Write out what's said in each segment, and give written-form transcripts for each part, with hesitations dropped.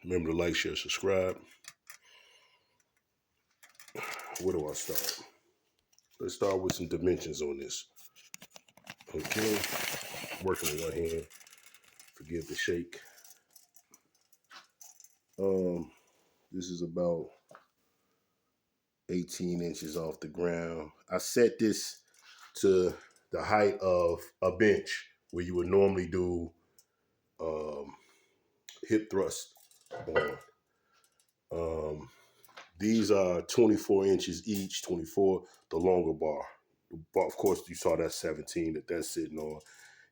Remember to like, share, subscribe. Where do I start? Let's start with some dimensions on this. Okay, working with one hand. Forgive the shake. This is about 18 inches off the ground. I set this to the height of a bench where you would normally do hip thrust on. These are 24 inches each, 24, the longer bar. The bar, of course, you saw that 17 that that's sitting on.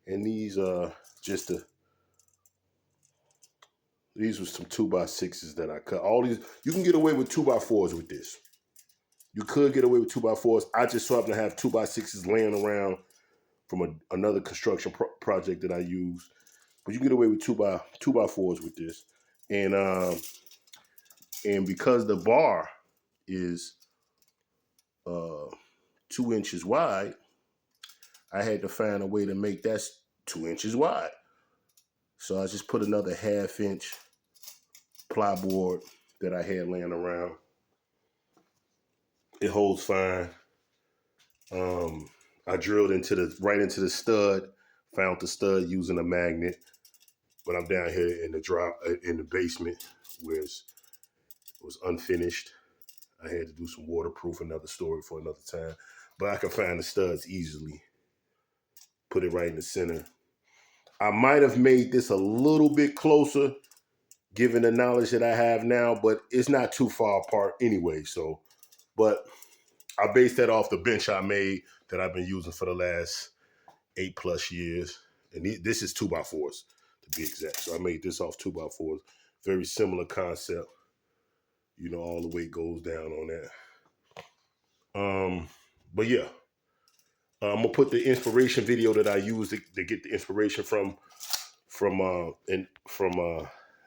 And these are just these were some 2x6s that I cut. All these, you can get away with 2x4s with this. You could get away with 2x4s. I just so happen to have 2x6s laying around from another construction project that I use. But you can get away with 2x4s with this. And because the bar is 2 inches wide, I had to find a way to make that 2 inches wide. So I just put another 1/2 inch plyboard that I had laying around. It holds fine. I drilled right into the stud, found the stud using a magnet, but I'm down here in the basement where it was unfinished. I had to do some waterproof, another story for another time, but I could find the studs easily. Put it right in the center. I might have made this a little bit closer given the knowledge that I have now, but it's not too far apart anyway. So, but I based that off the bench I made that I've been using for the last 8+ years. And this is 2x4s to be exact. So I made this off 2x4s. Very similar concept. You know, all the weight goes down on that. But yeah, I'm gonna put the inspiration video that I used to get the inspiration from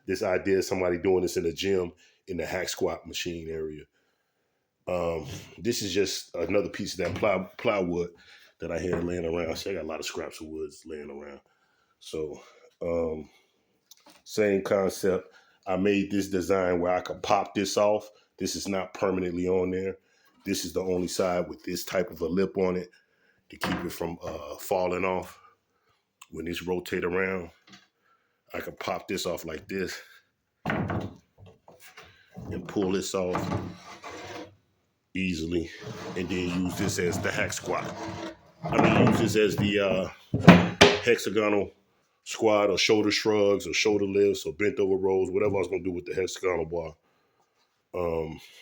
this idea of somebody doing this in the gym in the hack squat machine area. This is just another piece of that plywood that I had laying around. So I got a lot of scraps of woods laying around. So same concept. I made this design where I could pop this off. This is not permanently on there. This is the only side with this type of a lip on it to keep it from falling off. When this rotate around, I can pop this off like this and pull this off easily, and then use this as the hack squat. I mean, use this as the hexagonal squat or shoulder shrugs or shoulder lifts or bent over rows, whatever I was gonna do with the hexagonal bar.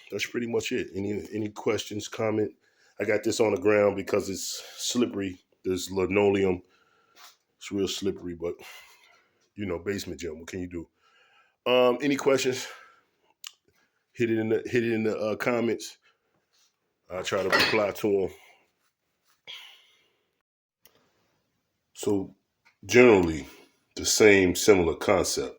That's pretty much it. Any questions, comment? I got this on the ground because it's slippery. There's linoleum. It's real slippery, but you know, basement gym. What can you do? Any questions? Hit it in the comments. I'll try to reply to them. So generally, the same similar concept.